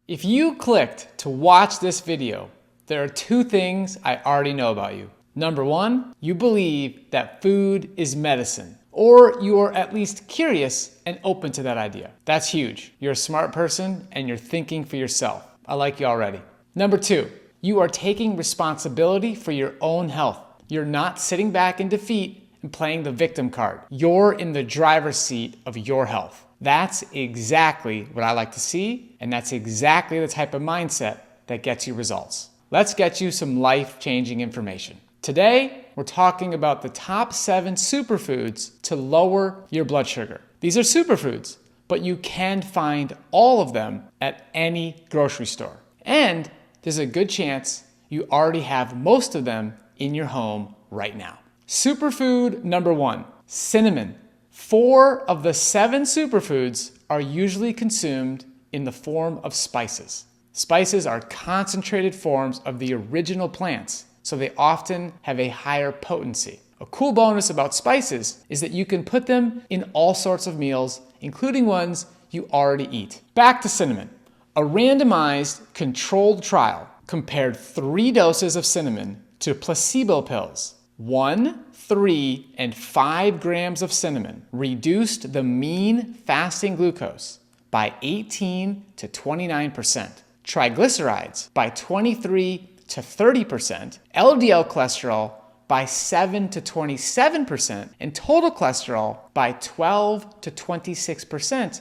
If you clicked to watch this video, there are two things I already know about you. Number one, you believe that food is medicine, or you are at least curious and open to that idea. That's huge. You're a smart person and you're thinking for yourself. I like you already. Number two, you are taking responsibility for your own health. You're not sitting back in defeat and playing the victim card. You're in the driver's seat of your health. That's exactly what I like to see, and that's exactly the type of mindset that gets you results. Let's get you some life-changing information. Today, we're talking about the top 7 superfoods to lower your blood sugar. These are superfoods, but you can find all of them at any grocery store. And there's a good chance you already have most of them in your home right now. Superfood number 1, cinnamon. 4 of the 7 superfoods are usually consumed in the form of spices. Spices are concentrated forms of the original plants, so they often have a higher potency. A cool bonus about spices is that you can put them in all sorts of meals, including ones you already eat. Back to cinnamon. A randomized controlled trial compared 3 doses of cinnamon to placebo pills. 1, 3, and 5 grams of cinnamon reduced the mean fasting glucose by 18 to 29%, triglycerides by 23 to 30%, LDL cholesterol by 7 to 27%, and total cholesterol by 12 to 26%,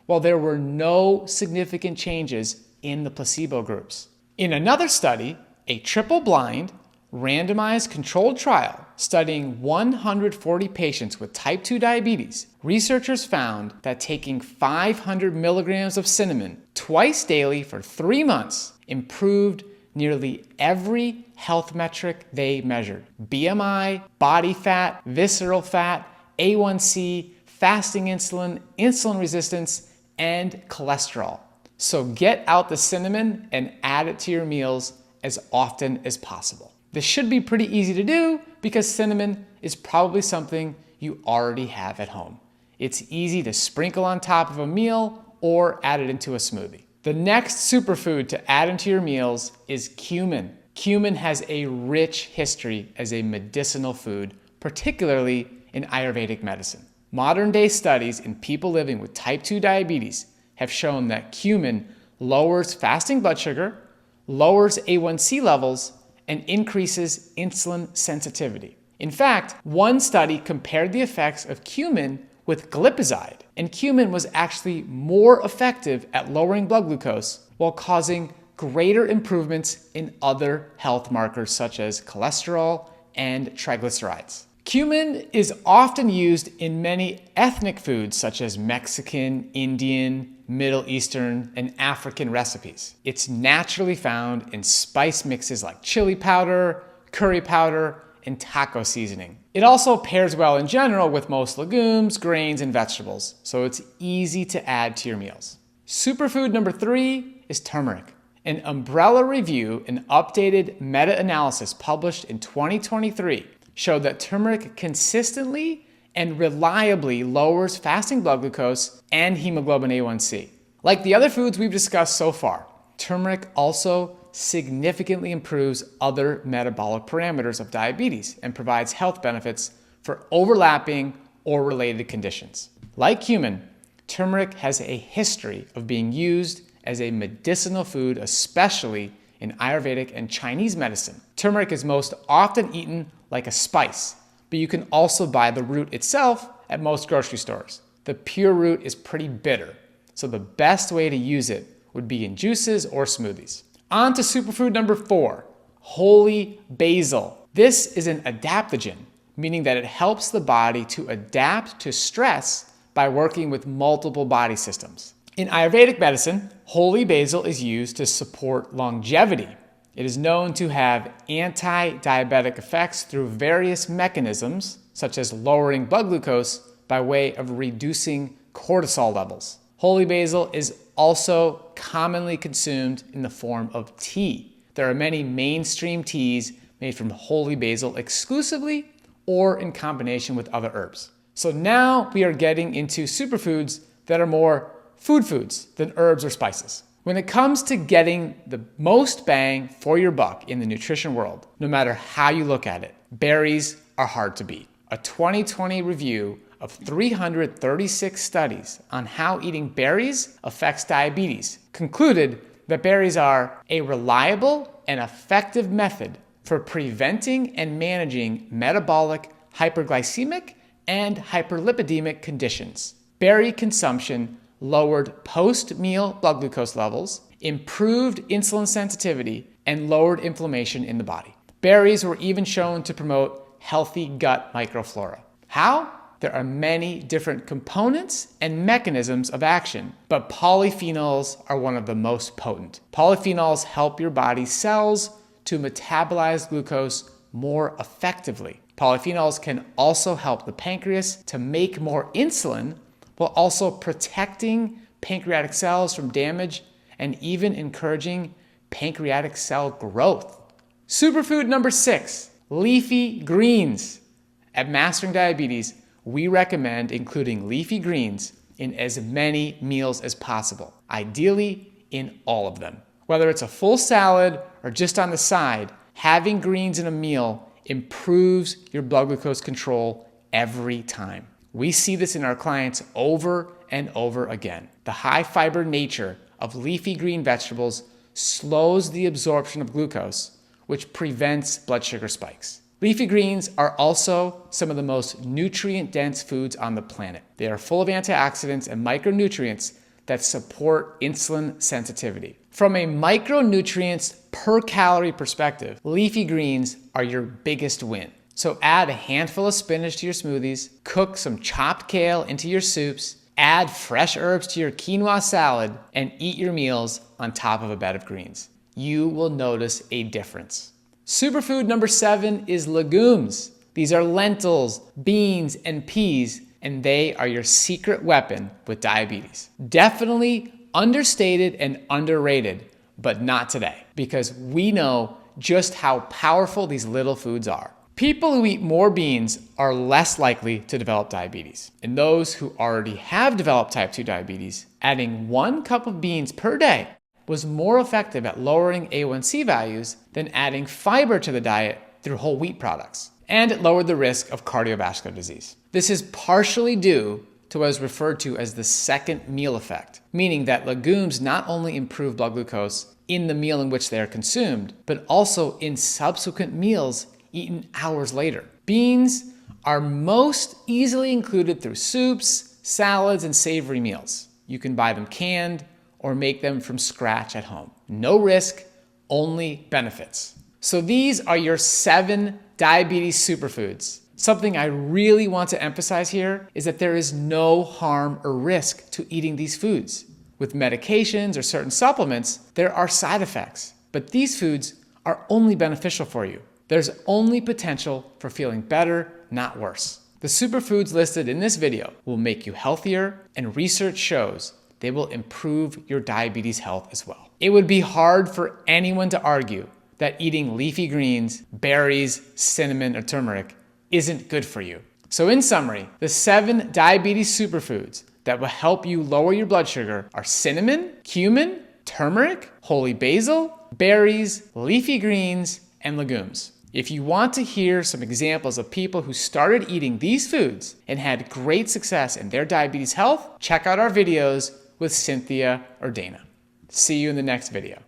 while there were no significant changes in the placebo groups. In another study, a triple-blind, randomized controlled trial studying 140 patients with type 2 diabetes, researchers found that taking 500 milligrams of cinnamon twice daily for 3 months improved nearly every health metric they measured: BMI, body fat, visceral fat, A1C, fasting insulin, insulin resistance, and cholesterol. So get out the cinnamon and add it to your meals as often as possible. This should be pretty easy to do because cinnamon is probably something you already have at home. It's easy to sprinkle on top of a meal or add it into a smoothie. The next superfood to add into your meals is cumin. Cumin has a rich history as a medicinal food, particularly in Ayurvedic medicine. Modern-day studies in people living with type 2 diabetes have shown that cumin lowers fasting blood sugar, lowers A1C levels, and increases insulin sensitivity. In fact, one study compared the effects of cumin with glipizide, and cumin was actually more effective at lowering blood glucose while causing greater improvements in other health markers such as cholesterol and triglycerides. Cumin is often used in many ethnic foods such as Mexican, Indian, Middle Eastern, and African recipes. It's naturally found in spice mixes like chili powder, curry powder, and taco seasoning. It also pairs well in general with most legumes, grains, and vegetables, so it's easy to add to your meals. Superfood number 3 is turmeric. An umbrella review and updated meta-analysis published in 2023 showed that turmeric consistently and reliably lowers fasting blood glucose and hemoglobin A1C. Like the other foods we've discussed so far, turmeric also significantly improves other metabolic parameters of diabetes and provides health benefits for overlapping or related conditions. Like cumin, turmeric has a history of being used as a medicinal food, especially in Ayurvedic and Chinese medicine. Turmeric is most often eaten like a spice, but you can also buy the root itself at most grocery stores. The pure root is pretty bitter, so the best way to use it would be in juices or smoothies. On to superfood number 4, holy basil. This is an adaptogen, meaning that it helps the body to adapt to stress by working with multiple body systems. In Ayurvedic medicine, holy basil is used to support longevity. It is known to have anti-diabetic effects through various mechanisms, such as lowering blood glucose by way of reducing cortisol levels. Holy basil is also commonly consumed in the form of tea. There are many mainstream teas made from holy basil exclusively or in combination with other herbs. So now we are getting into superfoods that are more food foods than herbs or spices. When it comes to getting the most bang for your buck in the nutrition world, no matter how you look at it, berries are hard to beat. A 2020 review of 336 studies on how eating berries affects diabetes concluded that berries are a reliable and effective method for preventing and managing metabolic, hyperglycemic, and hyperlipidemic conditions. Berry consumption lowered post-meal blood glucose levels, improved insulin sensitivity, and lowered inflammation in the body. Berries were even shown to promote healthy gut microflora. How? There are many different components and mechanisms of action, but polyphenols are one of the most potent. Polyphenols help your body's cells to metabolize glucose more effectively. Polyphenols can also help the pancreas to make more insulin while also protecting pancreatic cells from damage and even encouraging pancreatic cell growth. Superfood number 6, leafy greens. At Mastering Diabetes, we recommend including leafy greens in as many meals as possible, ideally in all of them. Whether it's a full salad or just on the side, having greens in a meal improves your blood glucose control every time. We see this in our clients over and over again. The high fiber nature of leafy green vegetables slows the absorption of glucose, which prevents blood sugar spikes. Leafy greens are also some of the most nutrient-dense foods on the planet. They are full of antioxidants and micronutrients that support insulin sensitivity. From a micronutrients per calorie perspective, leafy greens are your biggest win. So add a handful of spinach to your smoothies, cook some chopped kale into your soups, add fresh herbs to your quinoa salad, and eat your meals on top of a bed of greens. You will notice a difference. Superfood number 7 is legumes. These are lentils, beans, and peas, and they are your secret weapon with diabetes. Definitely understated and underrated, but not today, because we know just how powerful these little foods are. People who eat more beans are less likely to develop diabetes. And those who already have developed type 2 diabetes, adding 1 cup of beans per day was more effective at lowering A1C values than adding fiber to the diet through whole wheat products. And it lowered the risk of cardiovascular disease. This is partially due to what is referred to as the second meal effect, meaning that legumes not only improve blood glucose in the meal in which they are consumed, but also in subsequent meals eaten hours later. Beans are most easily included through soups, salads, and savory meals. You can buy them canned or make them from scratch at home. No risk, only benefits. So these are your 7 diabetes superfoods. Something I really want to emphasize here is that there is no harm or risk to eating these foods. With medications or certain supplements, there are side effects, but these foods are only beneficial for you. There's only potential for feeling better, not worse. The superfoods listed in this video will make you healthier, and research shows they will improve your diabetes health as well. It would be hard for anyone to argue that eating leafy greens, berries, cinnamon, or turmeric isn't good for you. So in summary, the 7 diabetes superfoods that will help you lower your blood sugar are cinnamon, cumin, turmeric, holy basil, berries, leafy greens, and legumes. If you want to hear some examples of people who started eating these foods and had great success in their diabetes health, check out our videos with Cynthia or Dana. See you in the next video.